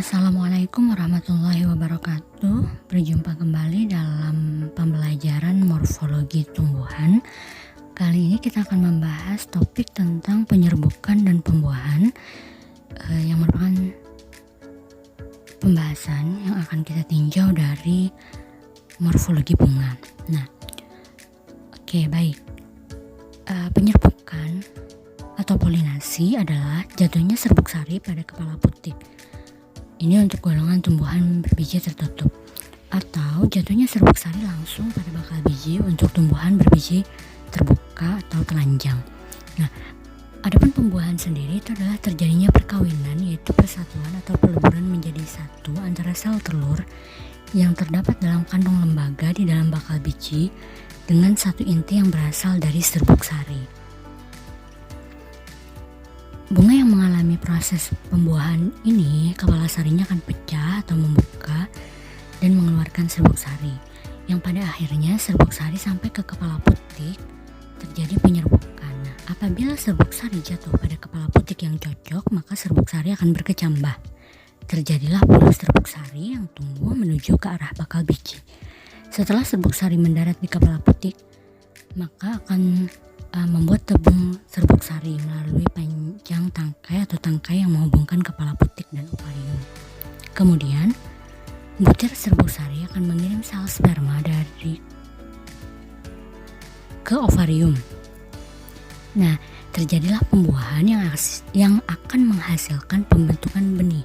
Assalamualaikum warahmatullahi wabarakatuh. Berjumpa kembali dalam pembelajaran morfologi tumbuhan. Kali ini kita akan membahas topik tentang penyerbukan dan pembuahan yang merupakan pembahasan yang akan kita tinjau dari morfologi bunga. Nah, baik. Penyerbukan atau polinasi adalah jatuhnya serbuk sari pada kepala putik. Ini untuk golongan tumbuhan berbiji tertutup, atau jatuhnya serbuk sari langsung pada bakal biji untuk tumbuhan berbiji terbuka atau telanjang. Nah, adapun pembuahan sendiri itu adalah terjadinya perkawinan, yaitu persatuan atau peluburan menjadi satu antara sel telur yang terdapat dalam kantong lembaga di dalam bakal biji dengan satu inti yang berasal dari serbuk sari. Bunga yang mengalami proses pembuahan ini, kepala sarinya akan pecah atau membuka dan mengeluarkan serbuk sari, yang pada akhirnya serbuk sari sampai ke kepala putik terjadi penyerbukan. Nah, apabila serbuk sari jatuh pada kepala putik yang cocok, maka serbuk sari akan berkecambah. Terjadilah bulus serbuk sari yang tumbuh menuju ke arah bakal biji. Setelah serbuk sari mendarat di kepala putik, maka akan membuat tebung serbuk sari melalui panjang tangkai atau tangkai yang menghubungkan kepala putik dan ovarium. Kemudian, butir serbuk sari akan mengirim sel sperma ke ovarium. Nah, terjadilah pembuahan yang akan menghasilkan pembentukan benih.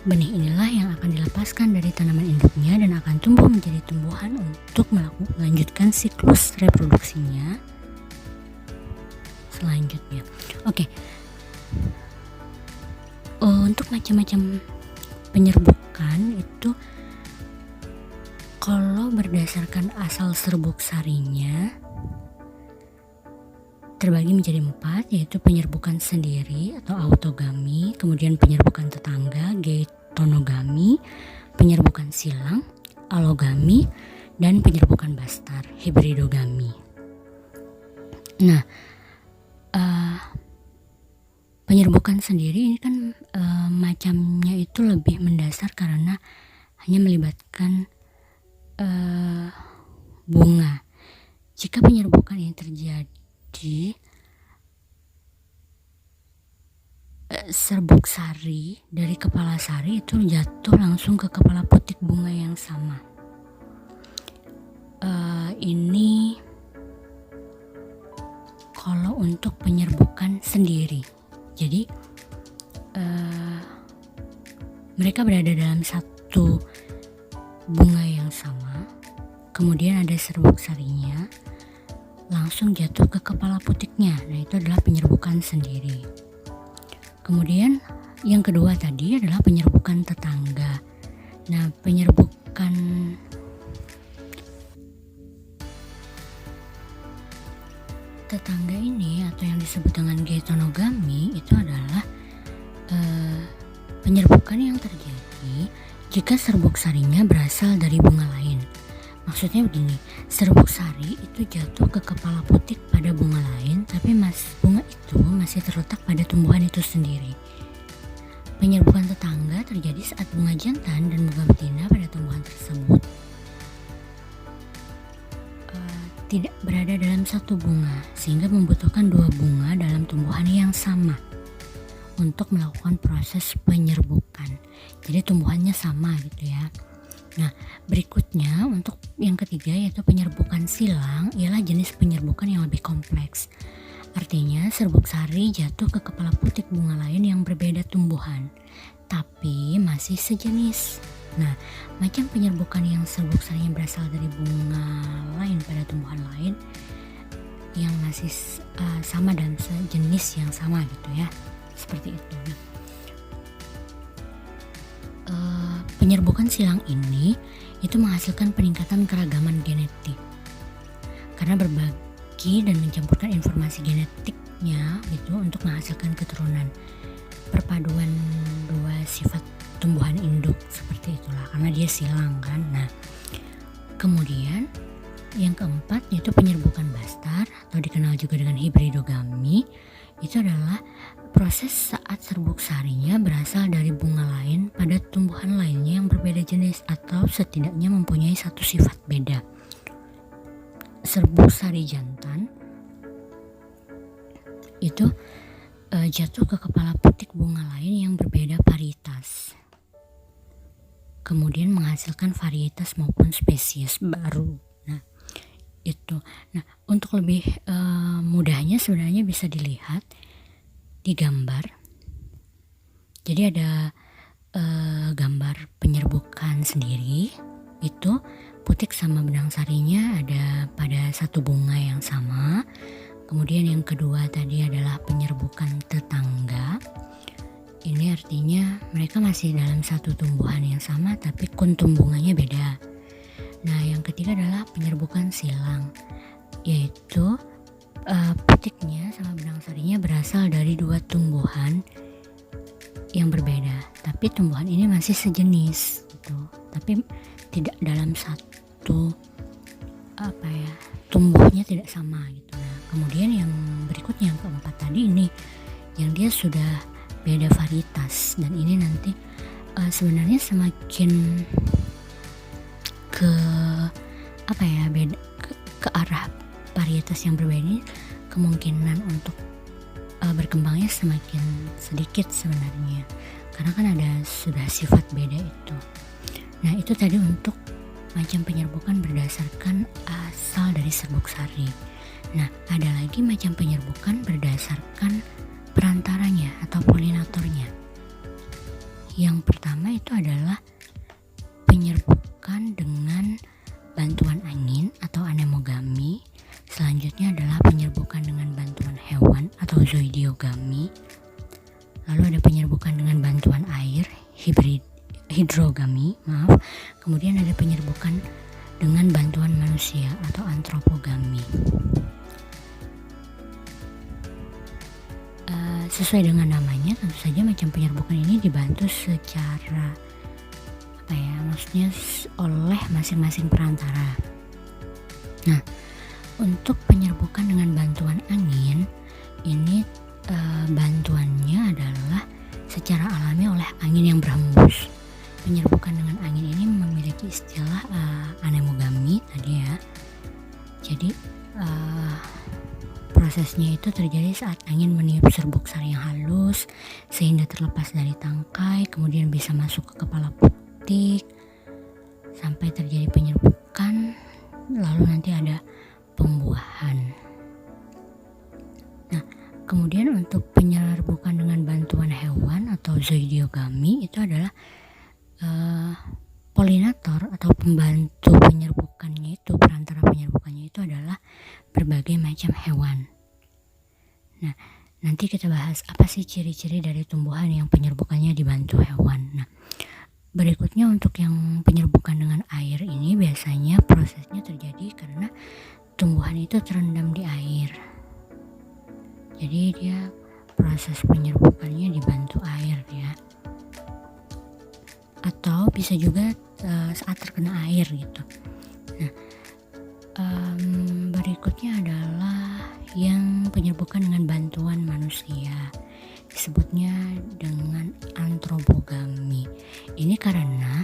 Benih inilah yang akan dilepaskan dari tanaman induknya dan akan tumbuh menjadi tumbuhan untuk melanjutkan siklus reproduksinya selanjutnya. Untuk macam-macam penyerbukan itu, kalau berdasarkan asal serbuk sarinya terbagi menjadi 4, yaitu penyerbukan sendiri atau autogami, kemudian penyerbukan tetangga, geitonogami, penyerbukan silang, alogami, dan penyerbukan bastar, hibridogami. Nah, penyerbukan sendiri ini kan macamnya itu lebih mendasar karena hanya melibatkan bunga. Jika penyerbukan ini terjadi, serbuk sari dari kepala sari itu jatuh langsung ke kepala putik bunga yang sama. Ini kalau untuk penyerbukan sendiri. Jadi mereka berada dalam satu bunga yang sama, kemudian ada serbuk sarinya langsung jatuh ke kepala putiknya. Nah, itu adalah penyerbukan sendiri. Kemudian yang kedua tadi adalah penyerbukan tetangga. Nah, penyerbukan tetangga ini atau yang disebut dengan geitonogami itu adalah penyerbukan yang terjadi jika serbuk sarinya berasal dari bunga lain. Maksudnya begini, serbuk sari itu jatuh ke kepala putik pada bunga lain, tapi bunga itu masih terletak pada tumbuhan itu sendiri. Penyerbukan tetangga terjadi saat bunga jantan dan bunga betina pada tumbuhan tersebut tidak berada dalam satu bunga, sehingga membutuhkan 2 bunga dalam tumbuhan yang sama untuk melakukan proses penyerbukan. Jadi tumbuhannya sama gitu ya. Nah, berikutnya untuk yang ketiga yaitu penyerbukan silang, ialah jenis penyerbukan yang lebih kompleks. Artinya serbuk sari jatuh ke kepala putik bunga lain yang berbeda tumbuhan, tapi masih sejenis. Nah, macam penyerbukan yang serbuk sarinya berasal dari bunga lain pada tumbuhan lain yang masih sama dan sejenis yang sama gitu ya, seperti itu. Penyerbukan silang ini itu menghasilkan peningkatan keragaman genetik karena berbagi dan mencampurkan informasi genetiknya gitu untuk menghasilkan keturunan. Perpaduan 2 sifat tumbuhan induk seperti itulah, karena dia silang kan. Nah, kemudian yang keempat yaitu penyerbukan bastar atau dikenal juga dengan hibridogami. Itu adalah Proses saat serbuk sarinya berasal dari bunga lain pada tumbuhan lainnya yang berbeda jenis atau setidaknya mempunyai satu sifat beda. Serbuk sari jantan itu jatuh ke kepala putik bunga lain yang berbeda varietas, kemudian menghasilkan varietas maupun spesies baru. Nah, untuk lebih mudahnya sebenarnya bisa dilihat di gambar. Jadi ada gambar penyerbukan sendiri, itu putik sama benang sarinya ada pada satu bunga yang sama. Kemudian yang kedua tadi adalah penyerbukan tetangga. Ini artinya mereka masih dalam satu tumbuhan yang sama tapi kuntum bunganya beda. Nah, yang ketiga adalah penyerbukan silang, yaitu putiknya sama benang sarinya berasal dari dua tumbuhan yang berbeda, tapi tumbuhan ini masih sejenis gitu, tapi tidak dalam satu tumbuhnya tidak sama gitu. Nah, kemudian yang berikutnya yang keempat tadi ini yang dia sudah beda varietas, dan ini nanti sebenarnya semakin ke beda ke arah varietas yang berbeda ini, kemungkinan untuk berkembangnya semakin sedikit sebenarnya, karena kan ada sudah sifat beda itu. Nah, itu tadi untuk macam penyerbukan berdasarkan asal dari serbuk sari. Nah, ada lagi macam penyerbukan berdasarkan perantaranya atau polinatornya. Yang pertama itu adalah penyerbukan dengan bantuan angin atau anemogami. Selanjutnya adalah penyerbukan dengan bantuan hewan atau zoidiogami. Lalu ada penyerbukan dengan bantuan air, hidrogami. Kemudian ada penyerbukan dengan bantuan manusia atau antropogami. Sesuai dengan namanya, tentu saja macam penyerbukan ini dibantu secara maksudnya oleh masing-masing perantara. Nah, untuk penyerbukan dengan bantuan angin ini bantuannya adalah secara alami oleh angin yang berhembus. Penyerbukan dengan angin ini memiliki istilah anemogami tadi ya. Jadi prosesnya itu terjadi saat angin meniup serbuk sari yang halus sehingga terlepas dari tangkai, kemudian bisa masuk ke kepala putik sampai terjadi penyerbukan, lalu nanti ada pembuahan. Nah, kemudian untuk penyerbukan dengan bantuan hewan atau zoidiogami itu adalah polinator atau pembantu penyerbukannya itu, perantara penyerbukannya itu adalah berbagai macam hewan. Nah, nanti kita bahas apa sih ciri-ciri dari tumbuhan yang penyerbukannya dibantu hewan. Nah, berikutnya untuk yang penyerbukan dengan air ini biasanya prosesnya terjadi karena tumbuhan itu terendam di air. Jadi dia proses penyerbukannya dibantu air ya. Atau bisa juga saat terkena air gitu. Nah, berikutnya adalah yang penyerbukan dengan bantuan manusia, disebutnya dengan antropogami. Ini karena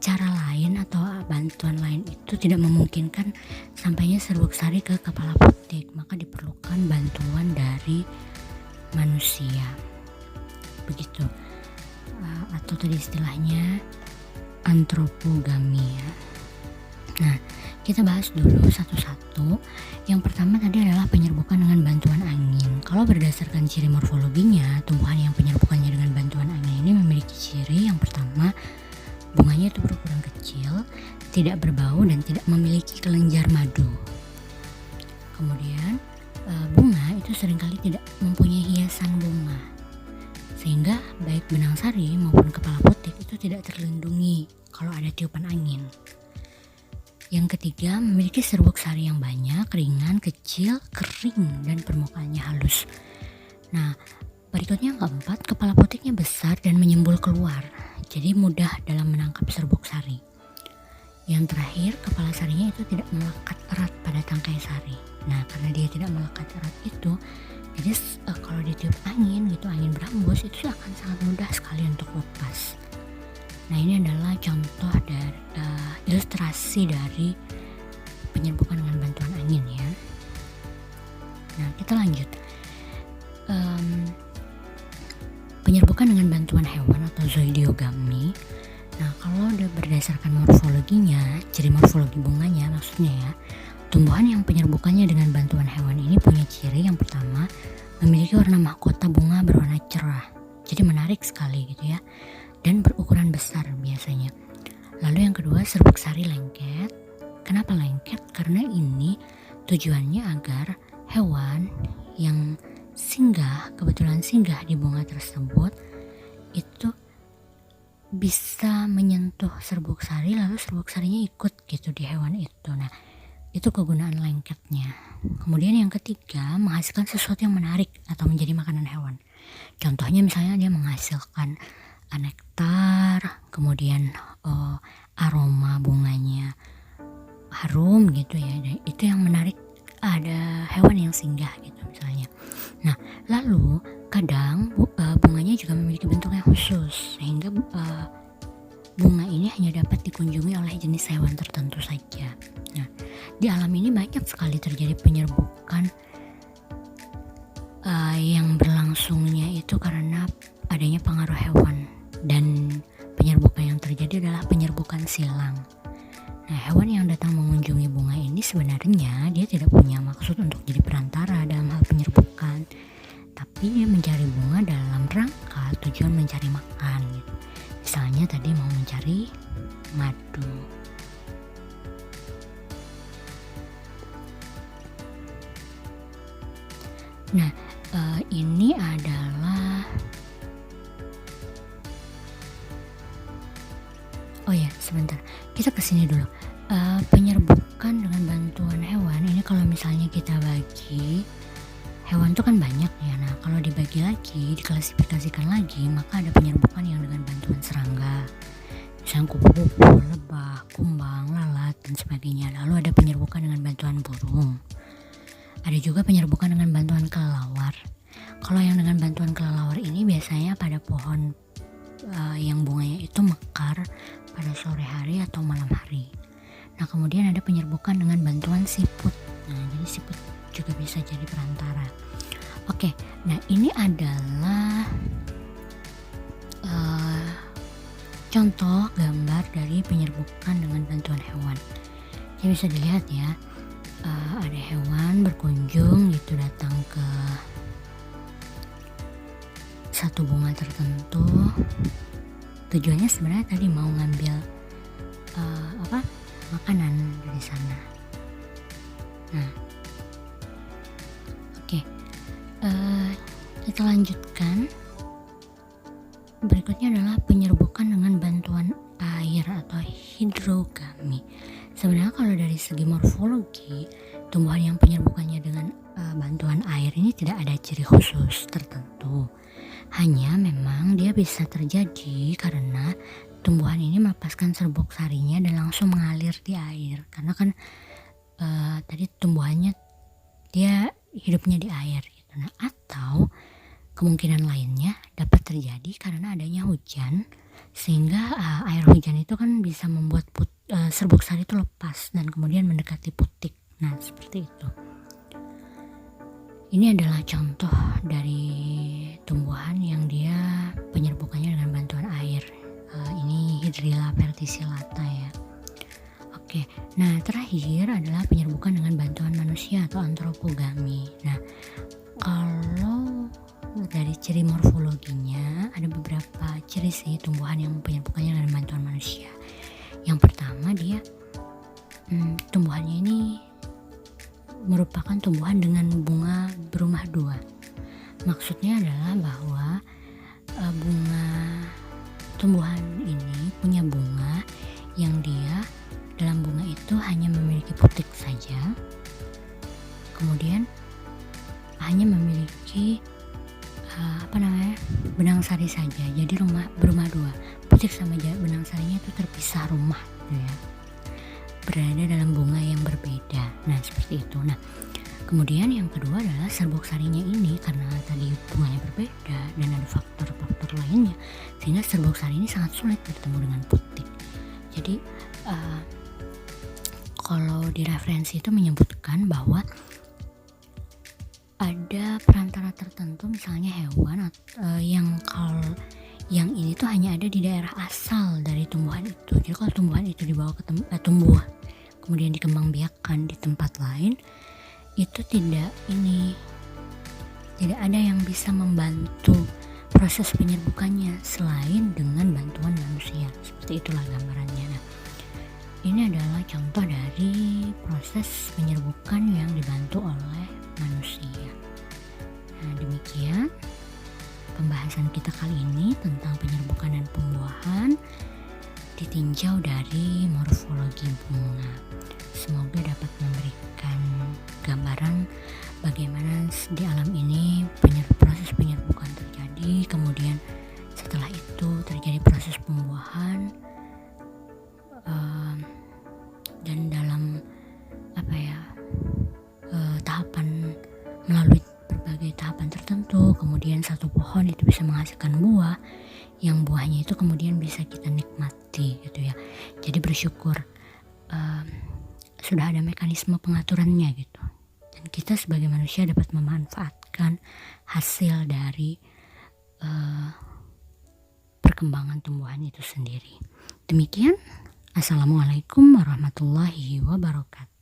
cara lain atau bantuan lain itu tidak memungkinkan sampainya serbuk sari ke kepala putik, maka diperlukan bantuan dari manusia. Begitu. Atau tadi istilahnya antropogami ya. Nah, kita bahas dulu satu-satu. Yang pertama tadi adalah penyerbukan dengan bantuan angin. Kalau berdasarkan ciri morfologinya, tumbuhan yang penyerbukannya dengan bantuan angin ini memiliki ciri yang pertama, bunganya itu berukuran kecil, tidak berbau dan tidak memiliki kelenjar madu. Kemudian bunga itu seringkali tidak mempunyai hiasan bunga, sehingga baik benang sari maupun kepala putik itu tidak terlindungi kalau ada tiupan angin. Yang ketiga, memiliki serbuk sari yang banyak, ringan, kecil, kering, dan permukaannya halus. Nah, berikutnya yang keempat, kepala putiknya besar dan menyembul keluar, jadi mudah dalam menangkap serbuk sari. Yang terakhir, kepala sarinya itu tidak melekat erat pada tangkai sari. Nah, karena dia tidak melekat erat itu, Jadi kalau ditiup angin gitu, angin berhembus, itu akan sangat mudah sekali untuk lepas. Nah, ini adalah contoh dari ilustrasi dari penyerbukan dengan bantuan angin ya. Nah, kita lanjut. Penyerbukan dengan bantuan hewan atau zoidiogamy. Nah, kalau udah berdasarkan morfologinya, ciri morfologi bunganya maksudnya ya, tumbuhan yang penyerbukannya dengan bantuan hewan ini punya ciri yang pertama, memiliki warna mahkota bunga berwarna cerah. Jadi menarik sekali gitu ya. Dan berukuran besar biasanya. Lalu yang kedua, serbuk sari lengket. Kenapa lengket? Karena ini tujuannya agar hewan yang kebetulan singgah di bunga tersebut itu bisa menyentuh serbuk sari, lalu serbuk sarinya ikut gitu di hewan itu. Nah, itu kegunaan lengketnya. Kemudian yang ketiga, menghasilkan sesuatu yang menarik atau menjadi makanan hewan. Contohnya misalnya dia menghasilkan nektar, kemudian aroma bunganya harum gitu ya. Dan itu yang menarik, ada hewan yang singgah gitu misalnya. Nah, lalu kadang bunganya juga memiliki bentuk yang khusus sehingga bunga ini hanya dapat dikunjungi oleh jenis hewan tertentu saja. Nah, di alam ini banyak sekali terjadi penyerbukan yang berlangsungnya itu karena adanya pengaruh hewan, dan penyerbukan yang terjadi adalah penyerbukan silang. Nah, hewan yang datang mengunjungi bunga ini sebenarnya dia tidak punya maksud untuk jadi perantara dalam hal penyerbukan, tapi dia mencari bunga dalam rangka tujuan mencari makan gitu. Misalnya tadi mau mencari madu. Nah, ini adalah sebentar, kita kesini dulu. Penyerbukan dengan bantuan hewan ini kalau misalnya kita bagi, hewan itu kan banyak ya. Nah, kalau dibagi lagi, diklasifikasikan lagi, maka ada penyerbukan yang dengan bantuan serangga, misalnya kupu-kupu, lebah, kumbang, lalat, dan sebagainya. Lalu ada penyerbukan dengan bantuan burung. Ada juga penyerbukan dengan bantuan kelelawar. Kalau yang dengan bantuan kelelawar ini biasanya pada pohon yang bunganya itu mekar pada sore hari atau malam hari. Nah, kemudian ada penyerbukan dengan bantuan siput. Nah, jadi siput juga bisa jadi perantara. Oke, nah ini adalah contoh gambar dari penyerbukan dengan bantuan hewan. Jadi bisa dilihat ya, ada hewan berkunjung gitu, datang ke satu bunga tertentu. Tujuannya sebenarnya tadi mau ngambil makanan dari sana. Nah, oke. Kita lanjutkan. Berikutnya adalah penyerbukan dengan bantuan air atau hidrogami. Sebenarnya kalau dari segi morfologi, tumbuhan yang penyerbukannya dengan bantuan air ini tidak ada ciri khusus tertentu. Hanya memang dia bisa terjadi karena tumbuhan ini melepaskan serbuk sarinya dan langsung mengalir di air. Karena kan tadi tumbuhannya dia hidupnya di air gitu. Nah, atau kemungkinan lainnya dapat terjadi karena adanya hujan, sehingga air hujan itu kan bisa membuat serbuk sari itu lepas dan kemudian mendekati putik. Nah, seperti itu. Ini adalah contoh dari tumbuhan yang dia penyerbukannya dengan bantuan air. Ini Hydrilla verticillata ya. Oke, nah terakhir adalah penyerbukan dengan bantuan manusia atau antropogami. Nah, kalau dari ciri morfologinya ada beberapa ciri sih tumbuhan yang penyerbukannya dengan bantuan manusia. Yang pertama, dia tumbuhannya ini merupakan tumbuhan dengan bunga berumah dua. Maksudnya adalah bahwa tumbuhan ini punya bunga yang dia dalam bunga itu hanya memiliki putik saja, kemudian hanya memiliki benang sari saja. Jadi berumah dua, putik sama benang sarinya itu terpisah rumah gitu ya, berada dalam bunga yang berbeda. Nah, seperti itu. Nah, Kemudian yang kedua adalah serbuk sarinya ini, karena tadi bunganya berbeda dan ada faktor-faktor lainnya, sehingga serbuk sari ini sangat sulit bertemu dengan putik. Jadi kalau di referensi itu menyebutkan bahwa ada perantara tertentu, misalnya hewan yang ini tuh hanya ada di daerah asal dari tumbuhan itu. Jadi kalau tumbuhan itu dibawa ke tumbuh kemudian dikembangbiakkan di tempat lain, itu tidak ada yang bisa membantu proses penyerbukannya selain dengan bantuan manusia. Seperti itulah gambarannya. Nah, ini adalah contoh dari proses penyerbukan yang dibantu oleh manusia. Nah, demikian pembahasan kita kali ini tentang penyerbukan dan pembuahan ditinjau dari morfologi bunga. Semoga dapat memberikan gambaran bagaimana di alam ini proses penyerbukan terjadi, kemudian setelah itu terjadi proses pembuahan, dan dalam tahapan, melalui berbagai tahapan tertentu, kemudian satu pohon itu bisa menghasilkan buah, yang buahnya itu kemudian bisa kita nikmati gitu ya. Jadi bersyukur sudah ada mekanisme pengaturannya gitu, dan kita sebagai manusia dapat memanfaatkan hasil dari perkembangan tumbuhan itu sendiri. Demikian, assalamualaikum warahmatullahi wabarakatuh.